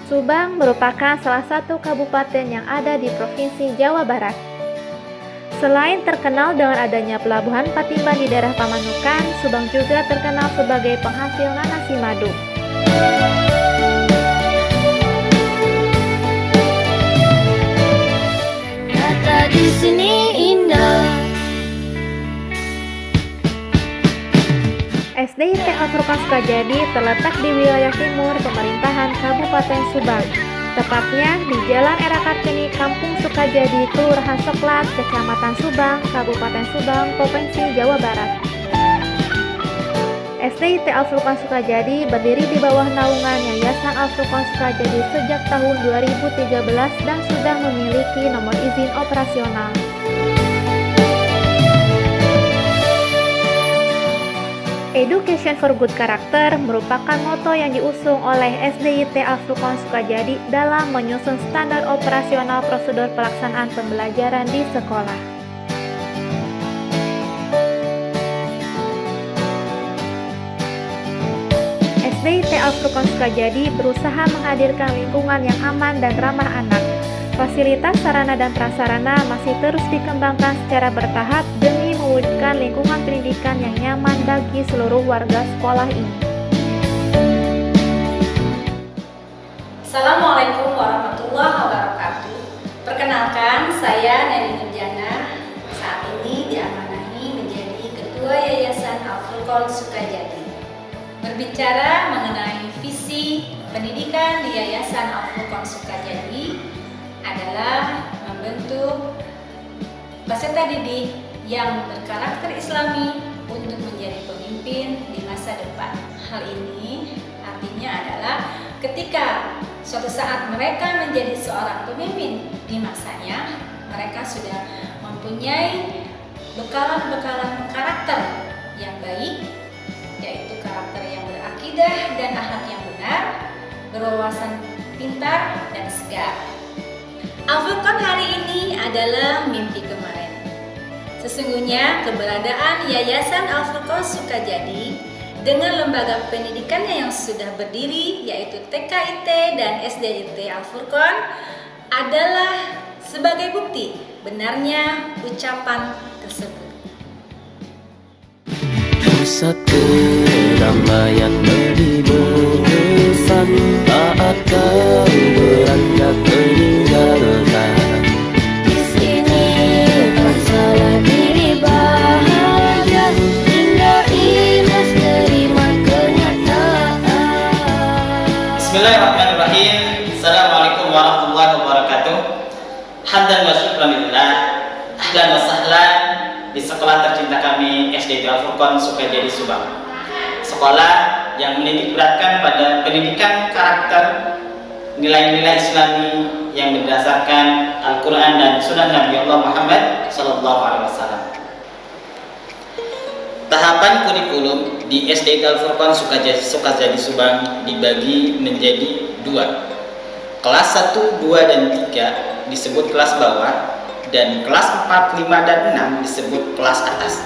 Subang merupakan salah satu kabupaten yang ada di Provinsi Jawa Barat. Selain terkenal dengan adanya pelabuhan Patimban di daerah Pamanukan, Subang juga terkenal sebagai penghasil nanasi madu. Kata di sini indah. SDIT Al-Furqan Sukajadi terletak di wilayah timur pemerintahan Kabupaten Subang, tepatnya di Jalan Era Kartini, Kampung Sukajadi, Kelurahan Soklat, Kecamatan Subang, Kabupaten Subang, Provinsi Jawa Barat. SDIT Al-Furqan Sukajadi berdiri di bawah naungan Yayasan Al-Furqan Sukajadi sejak tahun 2013 dan sudah memiliki nomor izin operasional. Education for Good Character merupakan moto yang diusung oleh SDIT Al-Furqan Sukajadi dalam menyusun standar operasional prosedur pelaksanaan pembelajaran di sekolah. SDIT Al-Furqan Sukajadi berusaha menghadirkan lingkungan yang aman dan ramah anak. Fasilitas sarana dan prasarana masih terus dikembangkan secara bertahap demi mewujudkan lingkungan pendidikan yang nyaman bagi seluruh warga sekolah ini. Assalamualaikum warahmatullahi wabarakatuh. Perkenalkan, saya Neri Nurjana. Saat ini diamanahi menjadi Ketua Yayasan Al-Furqan Sukajadi. Berbicara mengenai visi pendidikan di Yayasan Al-Furqan Sukajadi adalah membentuk peserta didik yang berkarakter Islami untuk menjadi pemimpin di masa depan. Hal ini artinya adalah ketika suatu saat mereka menjadi seorang pemimpin di masanya, mereka sudah mempunyai bekalan-bekalan karakter yang baik, yaitu karakter yang berakidah dan akhlak yang benar, berwawasan pintar dan segar. Al-Furqan hari ini adalah mimpi kemarin. Sesungguhnya keberadaan Yayasan Al-Furqan Sukajadi dengan lembaga pendidikannya yang sudah berdiri yaitu TKIT dan SDIT Al-Furqan adalah sebagai bukti benarnya ucapan tersebut. Pusat kedamaian menimbulkan saat kau beranjak meninggalkan. Di sini masalah diri bahagia hingga ikhlas terima kenyataan. Bismillahirrahmanirrahim. Assalamualaikum warahmatullahi wabarakatuh. Hamdan wa syukran lillah. Ahlan wa sahlan di sekolah tercinta kami SDIT Al-Furqan Sukajadi Subang. Sekolah yang menitik beratkan pada pendidikan karakter, nilai-nilai Islami yang berdasarkan Al-Quran dan Sunnah Nabi Allah Muhammad SAW. Tahapan kurikulum di SDIT Al-Furqan Sukajadi Subang dibagi menjadi dua. Kelas 1, 2, dan 3 disebut kelas bawah, dan kelas 4, 5, dan 6 disebut kelas atas.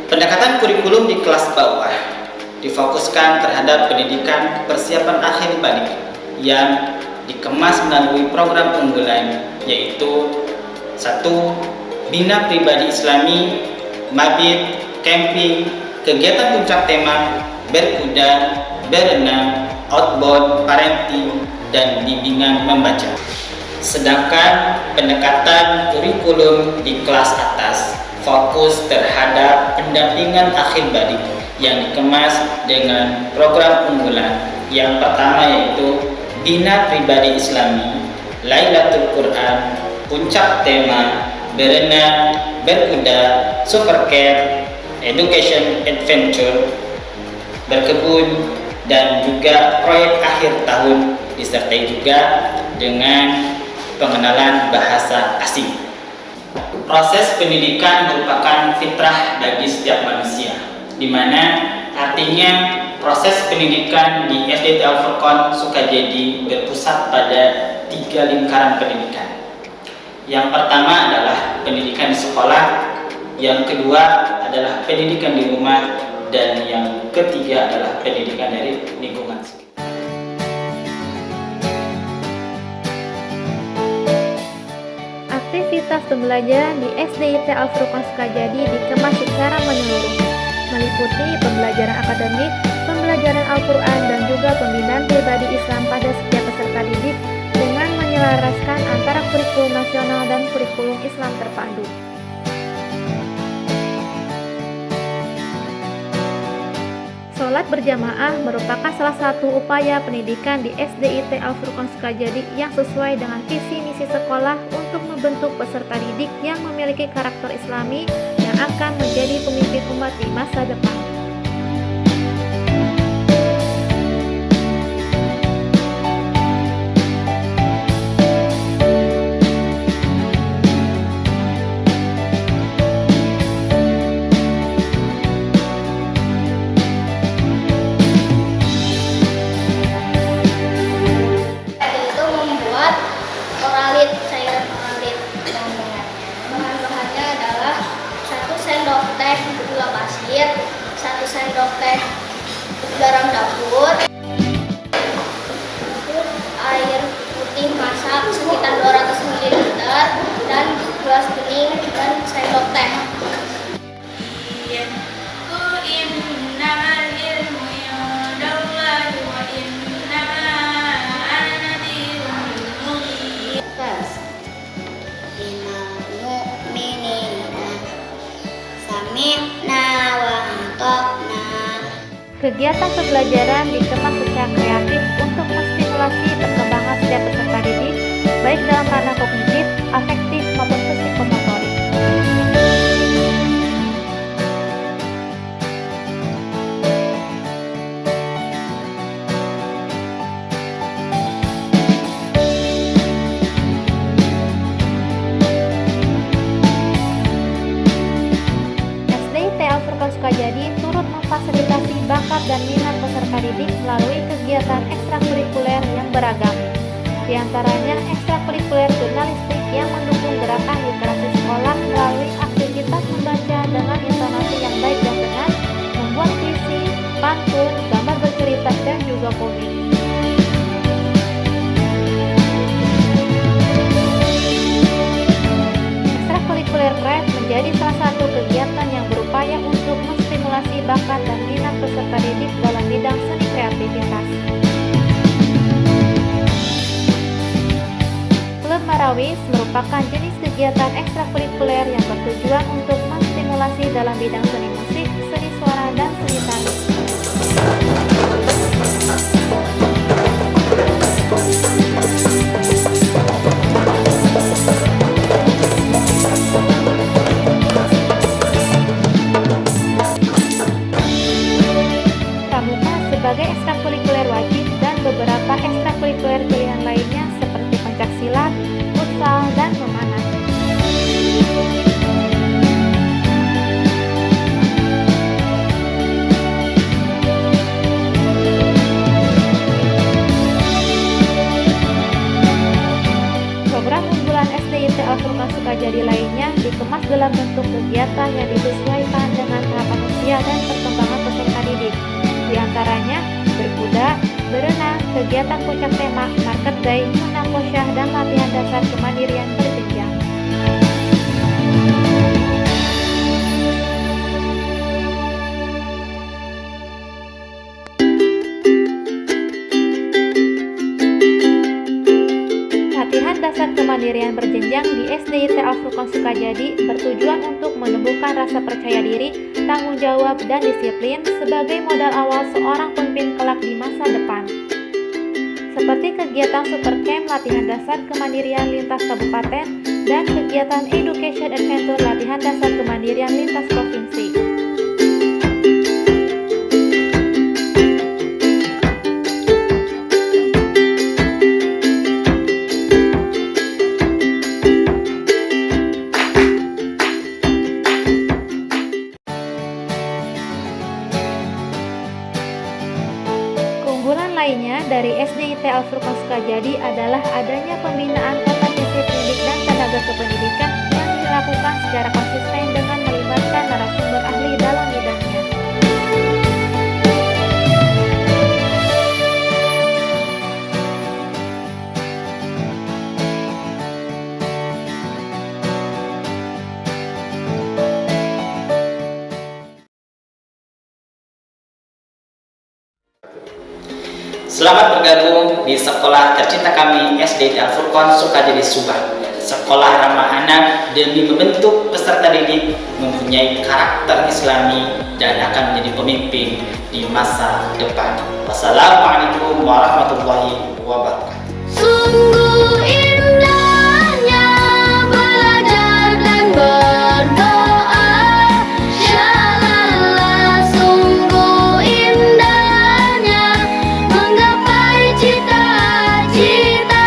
Pendekatan kurikulum di kelas bawah difokuskan terhadap pendidikan persiapan akhir balik yang dikemas melalui program unggulan, yaitu 1. Bina pribadi Islami, mabit, camping, kegiatan puncak tema, berkuda, berenang, outbound, parenting, dan bimbingan membaca. Sedangkan pendekatan kurikulum di kelas atas fokus terhadap pendampingan akhir balik yang dikemas dengan program unggulan. Yang pertama yaitu Bina Pribadi Islami, Lailatul Quran, Puncak Tema, Berenang, Berkuda, Supercare, Education Adventure, Berkebun, dan juga proyek akhir tahun, disertai juga dengan pengenalan bahasa asing. Proses pendidikan merupakan fitrah bagi setiap manusia, di mana artinya proses pendidikan di SDIT Al-Furqan Sukajadi berpusat pada 3 lingkaran pendidikan. Yang pertama adalah pendidikan di sekolah, yang kedua adalah pendidikan di rumah, dan yang ketiga adalah pendidikan dari lingkungan sekitar. pembelajaran di SDIT Al-Furqon Sukajadi dikemas secara menyeluruh, meliputi pembelajaran akademik, pembelajaran Al-Quran, dan juga pembinaan pribadi Islam pada setiap peserta didik dengan menyelaraskan antara kurikulum nasional dan kurikulum Islam terpadu. Sholat berjamaah merupakan salah satu upaya pendidikan di SDIT Al-Furqon Sukajadi yang sesuai dengan visi misi sekolah untuk membentuk peserta didik yang memiliki karakter Islami yang akan menjadi pemimpin umat di masa depan. Itu membuat oralit, cairan oralit. Bahan-bahannya adalah 1 sendok teh gula pasir, 1 sendok teh garam dapur, air putih masak sekitar 200 ml, dan gelas bening dan sendok teh. Minal mu'minina sami'na wa ata'na. Kegiatan pembelajaran dikemas secara kreatif untuk menstimulasi perkembangan setiap peserta didik, baik dalam ranah kognitif, afektif, maupun psikomotorik. SDIT Al-Furqon Sukajadi turut memfasilitasi bakat dan minat peserta didik melalui kegiatan ekstrakurikuler yang beragam. Di antaranya ekstrakurikuler jurnalistik yang mendukung gerakan literasi sekolah melalui aktivitas membaca dengan intonasi yang baik dan benar, membuat puisi, pantun, gambar bercerita, dan juga komik. Ekstrakurikuler KREF menjadi salah satu kegiatan yang berupaya untuk menstimulasi bakat dan minat peserta didik dalam bidang seni kreativitas. Klub Marawis merupakan jenis kegiatan ekstrakurikuler yang bertujuan untuk menstimulasi dalam bidang seni musik, seni suara, dan seni tari. Pramuka sebagai ekstrakurikuler wajib dan beberapa ekstrakurikuler pilihan lainnya seperti pencaksilat, futsal, dan memanah. Program unggulan SDIT Al-Furqon Sukajadi lainnya dikemas dalam bentuk kegiatan yang disesuaikan dengan tahapan usia dan perkembangan peserta didik. Di antaranya berkuda, berenang, kegiatan puncak tema, market day, munakosyah, dan latihan dasar kemandirian berjenjang. Latihan dasar kemandirian berjenjang di SDIT Al-Furqon Sukajadi bertujuan untuk menumbuhkan rasa percaya diri, tanggung jawab, dan disiplin sebagai modal awal seorang pemimpin kelak di masa depan. Seperti kegiatan Super Camp latihan dasar kemandirian lintas kabupaten dan kegiatan Education Adventure latihan dasar kemandirian lintas provinsi. Keunggulan lainnya dari SDIT Al-Furqon Sukajadi adalah adanya pembinaan kompetensi pendidik dan tenaga kependidikan yang dilakukan secara konsisten dengan melibatkan narasumber ahli dalam bidangnya. Selamat bergabung di sekolah tercinta kami SD Al-Furqon Sukajadi Subang. Sekolah ramah anak demi membentuk peserta didik mempunyai karakter Islami dan akan menjadi pemimpin di masa depan. Wassalamualaikum warahmatullahi wabarakatuh. Sungguh indahnya belajar dan berdoa. Shalala, sungguh indahnya menggapai cita-cita.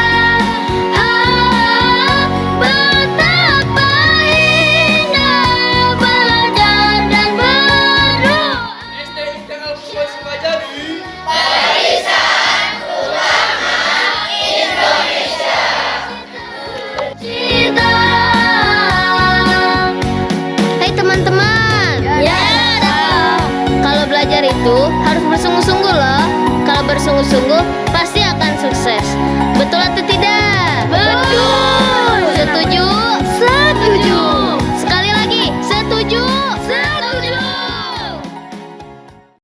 Betapa indah belajar dan berdoa. SD Al-Furqon Sukajadi. Cita. Hai teman-teman. Kalau belajar itu harus bersungguh-sungguh loh. Kalau bersungguh-sungguh pasti akan sukses. Betul atau tidak?